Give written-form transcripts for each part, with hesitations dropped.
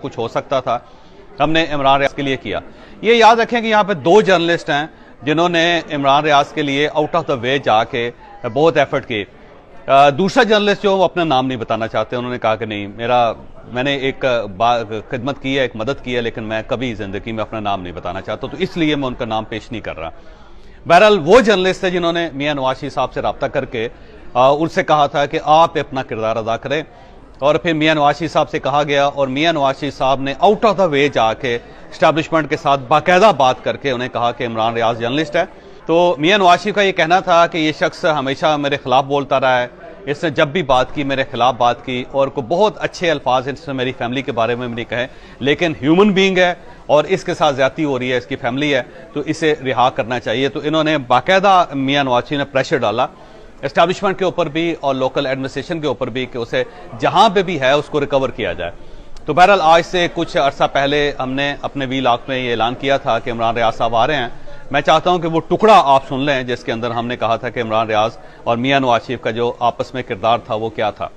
कुछ हो सकता था, हमने इमरान रियाज के लिए किया। ये याद रखें कि यहाँ पे 2 जर्नलिस्ट हैं जिन्होंने इमरान रियाज के लिए आउट ऑफ द वे जाके बहुत एफर्ट की। दूसरा जर्नलिस्ट जो अपना नाम नहीं बताना चाहते, उन्होंने कहा कि नहीं, मैंने एक खिदमत की है, एक मदद की है, लेकिन मैं कभी जिंदगी में अपना नाम नहीं बताना चाहता, तो इसलिए मैं उनका नाम पेश नहीं कर रहा। बहरहाल वो जर्नलिस्ट थे जिन्होंने मियां नवाज शरीफ साहब से रब्ता करके उनसे कहा था कि आप अपना किरदार अदा करें, और फिर मियां नवाज शरीफ साहब से कहा गया और मियां नवाज शरीफ साहब ने आउट ऑफ द वे जाके एस्टैब्लिशमेंट के साथ बाकायदा बात करके उन्हें कहा कि इमरान रियाज जर्नलिस्ट है। तो मियां नवाज शरीफ का ये कहना था कि ये शख्स हमेशा मेरे खिलाफ बोलता रहा है, इसने जब भी बात की मेरे खिलाफ बात की, और को बहुत अच्छे अल्फाज इसने मेरी फैमिली के बारे में नहीं कहे, लेकिन ह्यूमन बीइंग है और इसके साथ ज्यादती हो रही है, इसकी फैमिली है, तो इसे रिहा करना चाहिए। तो इन्होंने बाकायदा मियां नवाज शरीफ ने प्रेशर डाला एस्टैब्लिशमेंट के ऊपर भी और लोकल एडमिनिस्ट्रेशन के ऊपर भी कि उसे जहां पे भी है उसको रिकवर किया जाए। तो बहरहाल आज से कुछ अरसा पहले हमने अपने वीलॉग में ये ऐलान किया था कि इमरान रियाज साहब आ रहे हैं। मैं चाहता हूं कि वो टुकड़ा आप सुन लें जिसके अंदर हमने कहा था कि इमरान रियाज और मियां नवाज शरीफ का जो आपस में किरदार था वो क्या था।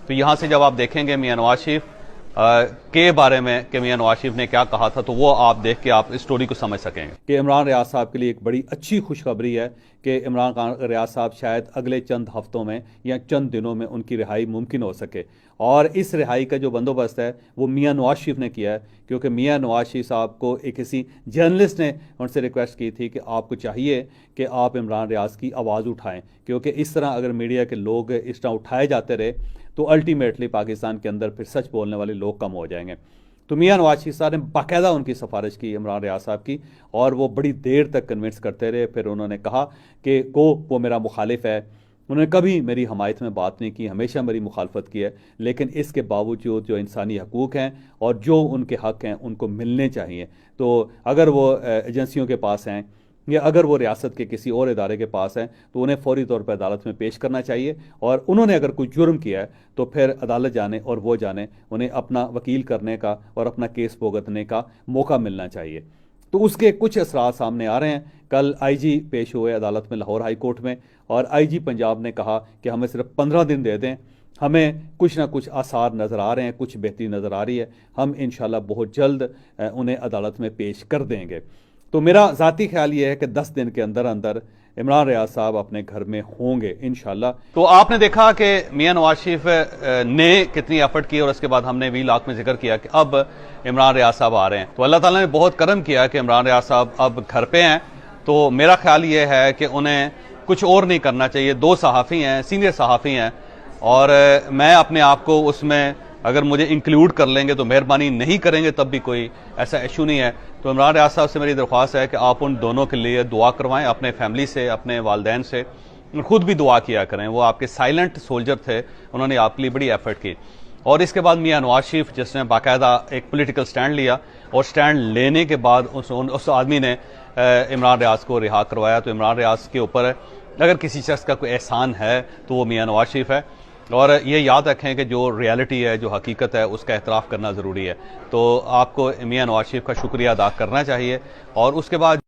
तो यहां से जब आप देखेंगे मियां नवाज शरीफ के बारे में कि मियां नवाज शरीफ ने क्या कहा था, तो वो आप देख के आप इस स्टोरी को समझ सकेंगे कि इमरान रियाज साहब के लिए एक बड़ी अच्छी खुशखबरी है कि इमरान रियाज साहब शायद अगले चंद हफ्तों में या चंद दिनों में उनकी रिहाई मुमकिन हो सके। और इस रिहाई का जो बंदोबस्त है वो मियां नवाज शरीफ ने किया है, क्योंकि मियां नवाज शरीफ साहब को एक किसी जर्नलिस्ट ने उनसे रिक्वेस्ट की थी कि आपको चाहिए कि आप इमरान रियाज की आवाज़ उठाएं, क्योंकि इस तरह अगर मीडिया के लोग इस तरह उठाए जाते रहे तो अल्टीमेटली पाकिस्तान के अंदर फिर सच बोलने वाले लोग कम हो जाएंगे। तो मियां नवाज शरीफ साहब ने बाकायदा उनकी सिफारिश की इमरान रियाज साहब की, और वो बड़ी देर तक कन्विंस करते रहे। फिर उन्होंने कहा कि वो मेरा मुखालिफ है, उन्होंने कभी मेरी हमायत में बात नहीं की, हमेशा मेरी मुखालफत की है, लेकिन इसके बावजूद जो इंसानी हकूक़ हैं और जो उनके हक़ हैं उनको मिलने चाहिए। तो अगर वो एजेंसियों के पास हैं या अगर वो रियासत के किसी और इदारे के पास हैं तो उन्हें फौरी तौर पर अदालत में पेश करना चाहिए, और उन्होंने अगर कोई जुर्म किया है तो फिर अदालत जाने और वो जाने, उन्हें अपना वकील करने का और अपना केस भुगतने का मौका मिलना चाहिए। तो उसके कुछ असरात सामने आ रहे हैं। कल आईजी पेश हुए अदालत में, लाहौर हाई कोर्ट में, और आईजी पंजाब ने कहा कि हमें सिर्फ 15 दिन दे दें, हमें कुछ ना कुछ आसार नज़र आ रहे हैं, कुछ बेहतरी नज़र आ रही है, हम इंशाल्लाह बहुत जल्द उन्हें अदालत में पेश कर देंगे। तो मेरा ज़ाती ख्याल ये है कि 10 दिन के अंदर अंदर इमरान रियाज साहब अपने घर में होंगे इंशाल्लाह। तो आपने देखा कि मियां नवाज शरीफ ने कितनी एफर्ट की, और उसके बाद हमने वीलॉग में जिक्र किया कि अब इमरान रियाज साहब आ रहे हैं। तो अल्लाह ताला ने बहुत करम किया कि इमरान रियाज साहब अब घर पे हैं। तो मेरा ख्याल ये है कि उन्हें कुछ और नहीं करना चाहिए। 2 सहाफ़ी हैं, सीनियर सहाफ़ी हैं, और मैं अपने आप को उसमें अगर मुझे इंक्लूड कर लेंगे तो मेहरबानी, नहीं करेंगे तब भी कोई ऐसा इशू नहीं है। तो इमरान रियाज साहब से मेरी दरख्वास्त है कि आप उन दोनों के लिए दुआ करवाएं, अपने फैमिली से, अपने वालदैन से, खुद भी दुआ किया करें। वो आपके साइलेंट सोल्जर थे, उन्होंने आपके लिए बड़ी एफर्ट की। और इसके बाद मियां नवाज शरीफ जिसने बाकायदा एक पॉलिटिकल स्टैंड लिया, और स्टैंड लेने के बाद उस आदमी ने इमरान रियाज को रिहा करवाया। तो इमरान रियाज के ऊपर अगर किसी शख्स का कोई एहसान है तो वो मियां नवाज शरीफ है। और ये याद रखें कि जो रियलिटी है, जो हकीकत है, उसका एतराफ़ करना ज़रूरी है। तो आपको मियां नवाज शरीफ का शुक्रिया अदा करना चाहिए, और उसके बाद